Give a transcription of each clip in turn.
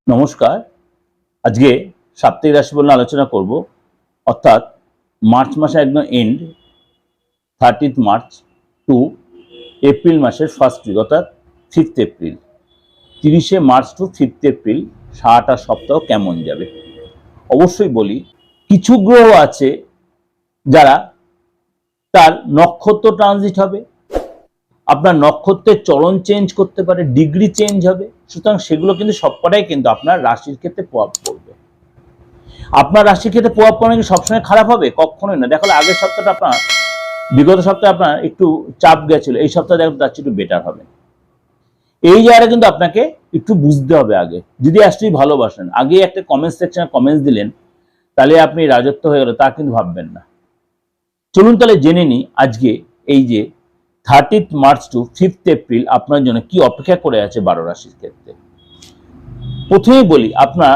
নমস্কার। আজকে সাপ্তাহিক রাশিফল নিয়ে আলোচনা করব। অর্থাৎ মার্চ মাসে একদম এন্ড 30 মার্চ টু এপ্রিল মাসের ফার্স্ট উইক অর্থাৎ 5 এপ্রিল, 30 মার্চ টু 5 এপ্রিল সারাটা সপ্তাহ কেমন যাবে। অবশ্যই বলি, কিছু গ্রহ আছে যারা তার নক্ষত্র ট্রানজিট হবে, আপনার নক্ষত্রের চলন চেঞ্জ করতে পারে, ডিগ্রি চেঞ্জ হবে। সুতরাং সেগুলো কিন্তু সবকটাই কিন্তু আপনার রাশির ক্ষেত্রে প্রভাব পড়বে। আপনার রাশির ক্ষেত্রে প্রভাব পড়ে কি সবসময় খারাপ হবে? কখনোই না। দেখো, আগের সপ্তাহটা আপনার, বিগত সপ্তাহে আপনার একটু চাপ গেছিল, এই সপ্তাহে দেখো তার চেয়ে একটু বেটার হবে। এই জায়গাটা কিন্তু আপনাকে একটু বুঝতে হবে। আগে যদি অ্যাকচুয়ালি ভালোবাসেন, আগে একটা কমেন্ট সেকশনে কমেন্টস দিলেন তাহলে আপনি রাজত্ব হয়ে গেল, তা কিন্তু ভাববেন না। চলুন তাহলে জেনে নিই আজকে এই যে 30 মার্চ টু 5 এপ্রিল আপনার জন্য কি অপেক্ষা করে আছে 12 রাশির ক্ষেত্রে। প্রথমেই বলি, আপনার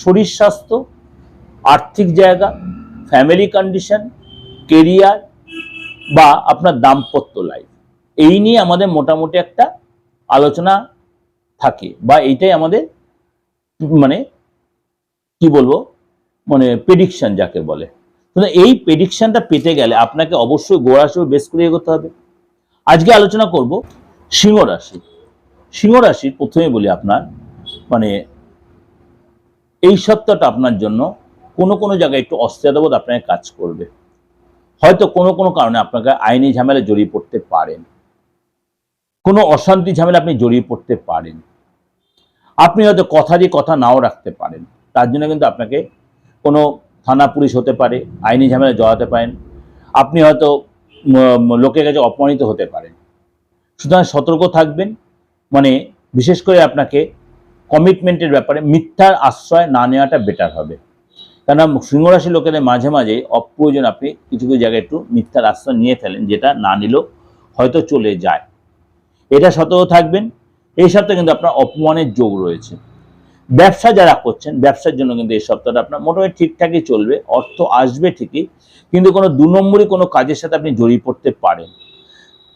শরীর স্বাস্থ্য, আর্থিক জায়গা, ফ্যামিলি কন্ডিশন, কেরিয়ার বা আপনার দাম্পত্য লাইফ, এই নিয়ে আমাদের মোটামুটি একটা আলোচনা থাকে, বা এইটাই আমাদের মানে কি বলবো, মানে প্রেডিকশন যাকে বলে। তো এই প্রেডিকশনটা পেতে গেলে আপনাকে অবশ্যই গোড়া হিসেবে বেস করে এগোতে হবে। আজকে আলোচনা করব সিংহ রাশি। সিংহ রাশি প্রথমে বলি, আপনার মানে এই সপ্তাহটা আপনার জন্য কোনো কোনো জায়গায় একটু অস্থিরতাবোধ আপনাকে কাজ করবে। হয়তো কোনো কোনো কারণে আপনাকে আইনি ঝামেলা জড়িয়ে পড়তে পারেন, কোনো অশান্তি ঝামেলা আপনি জড়িয়ে পড়তে পারেন। আপনি হয়তো কথা দিয়ে কথা নাও রাখতে পারেন, তার জন্য কিন্তু আপনাকে কোনো থানা পুলিশ হতে পারে, আইনি ঝামেলা জড়াতে পারেন। আপনি হয়তো লোকের কাছে অপমানিত হতে পারেন। সুতরাং সতর্ক থাকবেন। মানে বিশেষ করে আপনাকে কমিটমেন্টের ব্যাপারে মিথ্যার আশ্রয় না নেওয়াটা বেটার হবে। কেননা সিংহরাশি লোকেদের মাঝে মাঝে অপ্রয়োজন আপনি কিছু কিছু জায়গায় একটু মিথ্যার আশ্রয় নিয়ে ফেলেন, যেটা না নিলেও হয়তো চলে যায়। এটা সতর্ক থাকবেন। এই সপ্তাহে কিন্তু আপনার অপমানের যোগ রয়েছে। ব্যবসা যারা করছেন, ব্যবসার জন্য কিন্তু এই সপ্তাহটা আপনার মোটামুটি ঠিকঠাকই চলবে, অর্থ আসবে ঠিকই, কিন্তু কোনো 2 নম্বরই কোনো কাজের সাথে আপনি জড়িয়ে পড়তে পারেন।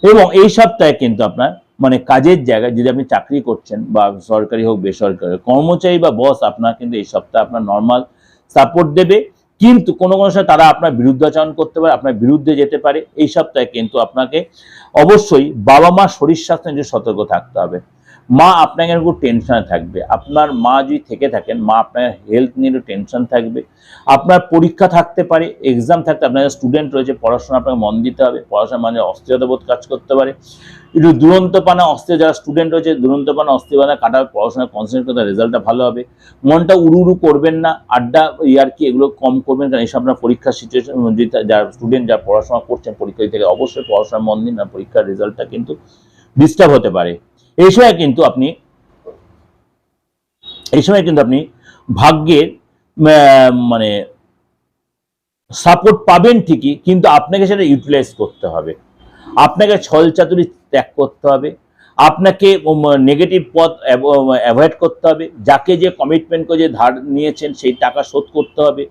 এবং এই সপ্তাহে কিন্তু আপনার মানে কাজের জায়গায় যদি আপনি চাকরি করছেন, বা সরকারি হোক বেসরকারি, কর্মচারী বা বস আপনার কিন্তু এই সপ্তাহে আপনার নর্মাল সাপোর্ট দেবে, কিন্তু কোনো কোনো সময় তারা আপনার বিরুদ্ধাচরণ করতে পারে, আপনার বিরুদ্ধে যেতে পারে। এই সপ্তাহে কিন্তু আপনাকে অবশ্যই বাবা মা শরীর স্বাস্থ্য নিয়ে সতর্ক থাকতে হবে। মা আপনাকে একটু টেনশনে থাকবে। আপনার মা যদি থেকে থাকেন, মা আপনার হেলথ নিয়ে একটু টেনশন থাকবে। আপনার পরীক্ষা থাকতে পারে, এক্সাম থাকতে, আপনার স্টুডেন্ট রয়েছে, পড়াশোনা আপনাকে মন দিতে হবে। পড়াশোনার মানে অস্থিরতাবোধ কাজ করতে পারে, একটু দুরন্তপানা অস্থির, যারা স্টুডেন্ট রয়েছে দুরন্তপানা অস্থিরপানা কাটাবে, পড়াশোনায় কনসেন্ট্রেট করতে, রেজাল্টটা ভালো হবে। মনটা উড়ু উড়ু করবেন না, আড্ডা ইয়ার্কি এগুলো কম করবেন, কারণ এইসব আপনার পরীক্ষার সিচুয়েশন, যারা স্টুডেন্ট যারা পড়াশোনা করছেন পরীক্ষা থেকে অবশ্যই পড়াশোনার মন দিন, না পরীক্ষার রেজাল্টটা কিন্তু ডিস্টার্ব হতে পারে। এই সময় কিন্তু আপনি ভাগ্যের মানে সাপোর্ট পাবেন ঠিকই, কিন্তু আপনাকে সেটা ইউটিলাইজ করতে হবে। আপনাকে ছল চাতুরি ত্যাগ করতে হবে, আপনাকে নেগেটিভ পথ অ্যাভয়েড করতে হবে। যাকে যে কমিটমেন্ট করে যে ধার নিয়েছেন সেই টাকা শোধ করতে হবে।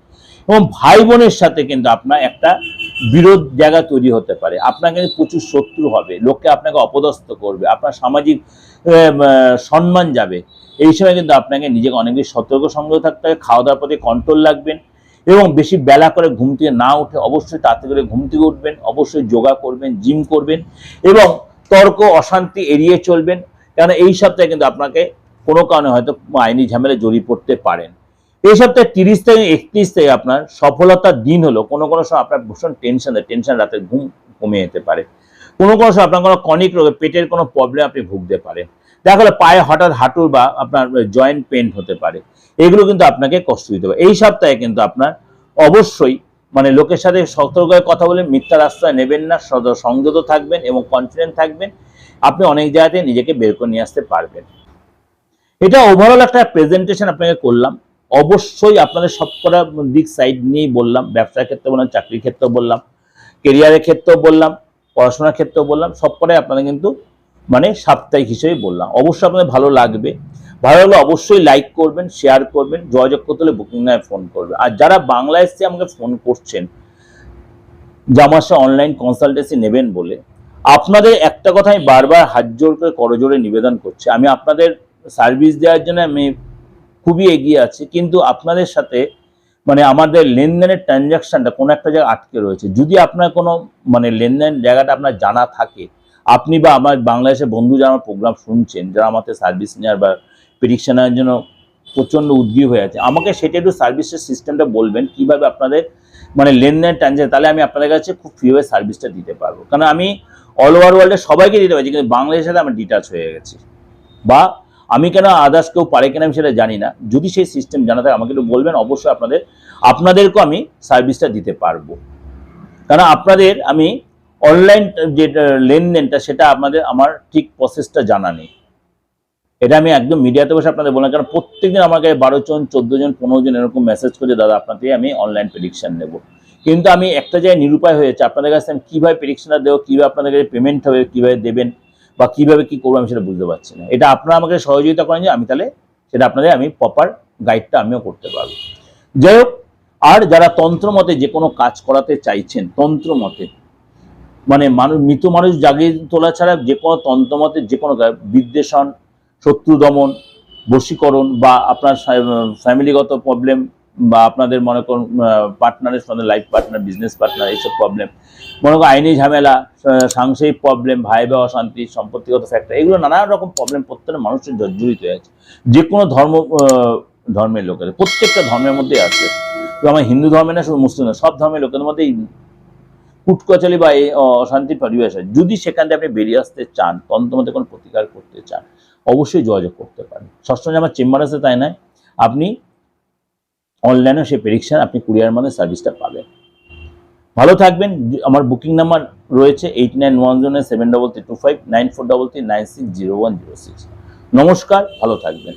এবং ভাই বোনের সাথে কিন্তু আপনার একটা বিরোধ জায়গা তৈরি হতে পারে। আপনার কিন্তু প্রচুর শত্রু হবে, লোকে আপনাকে অপদস্থ করবে, আপনার সামাজিক সম্মান যাবে। এই সময় কিন্তু আপনাকে নিজেকে অনেক বেশি সতর্ক সংযত থাকতে হবে। খাওয়া দাওয়ার প্রতি কন্ট্রোল রাখবেন, এবং বেশি বেলা করে ঘুম থেকে না উঠে অবশ্যই তাড়াতাড়ি করে ঘুম থেকে উঠবেন, অবশ্যই যোগা করবেন, জিম করবেন, এবং তর্ক অশান্তি এড়িয়ে চলবেন। কারণ এই সপ্তাহে কিন্তু আপনাকে কোনো কারণে হয়তো আইনি ঝামেলা জড়িয়ে পড়তে পারেন। এই সপ্তাহে 30 থেকে 31 থেকে আপনার সফলতার দিন হলো। কোনো কোনো সময় আপনার ভীষণ টেনশন, রাতের ঘুম কমে যেতে পারে। কোনো কোনো সময় আপনার কোনো কনিক রোগে, পেটের কোনো প্রবলেম আপনি ভুগতে পারেন। দেখা গেলো পায়ে হঠাৎ হাঁটুর বা আপনার জয়েন্ট পেন হতে পারে। এগুলো কিন্তু আপনাকে কষ্ট দিতে পারে। এই সপ্তাহে কিন্তু আপনার অবশ্যই মানে লোকের সাথে সতর্ক হয়ে কথা বলে মিথ্যার আশ্রয় নেবেন না, সংযত থাকবেন এবং কনফিডেন্ট থাকবেন। আপনি অনেক জায়গাতে নিজেকে বের করে নিয়ে আসতে পারবেন। এটা ওভারঅল একটা প্রেজেন্টেশন আপনাকে করলাম। অবশ্যই আপনাদের সবকটা দিক সাইড নিয়েই বললাম, ব্যবসার ক্ষেত্রে বললাম, চাকরির ক্ষেত্রেও বললাম, কেরিয়ারের ক্ষেত্রেও বললাম, পড়াশোনার ক্ষেত্রেও বললাম, সবকটাই আপনাদের কিন্তু মানে সাপ্তাহিক হিসেবে বললাম। অবশ্যই আপনাদের ভালো লাগবে। ভালো লাগলে অবশ্যই লাইক করবেন, শেয়ার করবেন, যোগাযোগ করতে হলে বুকিং নামে ফোন করবেন। আর যারা বাংলাদেশে আমাকে ফোন করছেন যে আমার সাথে অনলাইন কনসালটেন্সি নেবেন বলে, আপনাদের একটা কথা আমি বারবার হাত জোর করে করজোড়ে নিবেদন করছি, আমি আপনাদের সার্ভিস দেওয়ার জন্য আমি খুবই এগিয়ে আছি, কিন্তু আপনাদের সাথে মানে আমাদের লেনদেনের ট্রানজাকশনটা কোনো একটা জায়গায় আটকে রয়েছে। যদি আপনার কোনো মানে লেনদেন জায়গাটা আপনার জানা থাকে, আপনি বা আমার বাংলাদেশের বন্ধু যারা আমার প্রোগ্রাম শুনছেন, যারা আমাদের সার্ভিস নেওয়ার বা প্রেডিকশন নেওয়ার জন্য প্রচণ্ড উদ্গ্রীব হয়ে আছে, আমাকে সেটা একটু সার্ভিসের সিস্টেমটা বলবেন কীভাবে আপনাদের মানে লেনদেন ট্রানজাকশন, তাহলে আমি আপনাদের কাছে খুব ফ্রিভাবে সার্ভিসটা দিতে পারবো। কারণ আমি অল ওভার ওয়ার্ল্ডে সবাইকে দিতে পারছি, কিন্তু বাংলাদেশের সাথে আমি ডিটাচ হয়ে গেছি, বা আমি কেন আদার্স কেউ পারে কিনা আমি সেটা জানি না। যদি সেই সিস্টেম জানা থাকে আমাকে একটু বলবেন, অবশ্যই আপনাদেরকেও আমি সার্ভিসটা দিতে পারবো। কারণ আপনাদের আমি অনলাইন যে লেনদেনটা সেটা আমার ঠিক প্রসেসটা জানা নেই। এটা আমি একদম মিডিয়াতে বসে আপনাদের বললাম, কারণ প্রত্যেকদিন আমাকে 12 জন 14 জন 15 জন এরকম মেসেজ করে, দাদা আপনার থেকে আমি অনলাইন প্রেডিকশন নেব। কিন্তু আমি একটা জায়গায় নিরুপায় হয়েছে, আপনাদের কাছে আমি কীভাবে প্রেডিকশনটা দেবো, কীভাবে আপনাদের কাছে পেমেন্ট হবে, কীভাবে দেবেন বা কীভাবে কী করবো আমি সেটা বুঝতে পারছি না। এটা আপনারা আমাকে সহযোগিতা করেন যে আমি তাহলে সেটা আপনাদের আমি প্রপার গাইডটা আমিও করতে পারবো। যাই হোক, আর যারা তন্ত্র মতে যে কোনো কাজ করাতে চাইছেন, তন্ত্র মতে মানে মৃত মানুষ জাগিয়ে তোলা ছাড়া যে কোনো তন্ত্রমতে যে কোনো বিদ্বেষণ, শত্রু দমন, বশীকরণ, বা আপনার ফ্যামিলিগত প্রবলেম, বা আপনাদের মনে করুন পার্টনারের সঙ্গে লাইফ পার্টনার, বিজনেস পার্টনার, এইসব প্রবলেম, মনে করুন আইনি ঝামেলা, সাংসারিক প্রবলেম, ভাই ভাই অশান্তি, সম্পত্তিগত ফ্যাক্টর, এগুলো নানা রকম প্রবলেম প্রত্যেকটা মানুষের জর্জরিত হয়ে আছে। যে কোনো ধর্মের লোকেদের, প্রত্যেকটা ধর্মের মধ্যেই আছে। তো আমার হিন্দু ধর্মে না, শুধু মুসলিম না, সব ধর্মের লোকেদের মধ্যেই কুটকচালি বা এই অশান্তির পরিবেশ হয়। যদি সেখান থেকে আপনি বেরিয়ে আসতে চান, তন্ত্রমতে কোনো প্রতিকার করতে চান, অবশ্যই যোগাযোগ করতে পারেন। সবসময় আমার চেম্বার আছে তাই নয়, আপনি অনলাইনেও সেই প্রেডিকশন আপনি কুরিয়ার মধ্যে সার্ভিসটা পাবেন। ভালো থাকবেন। আমার বুকিং নাম্বার রয়েছে 8910733325 9433960106। নমস্কার, ভালো থাকবেন।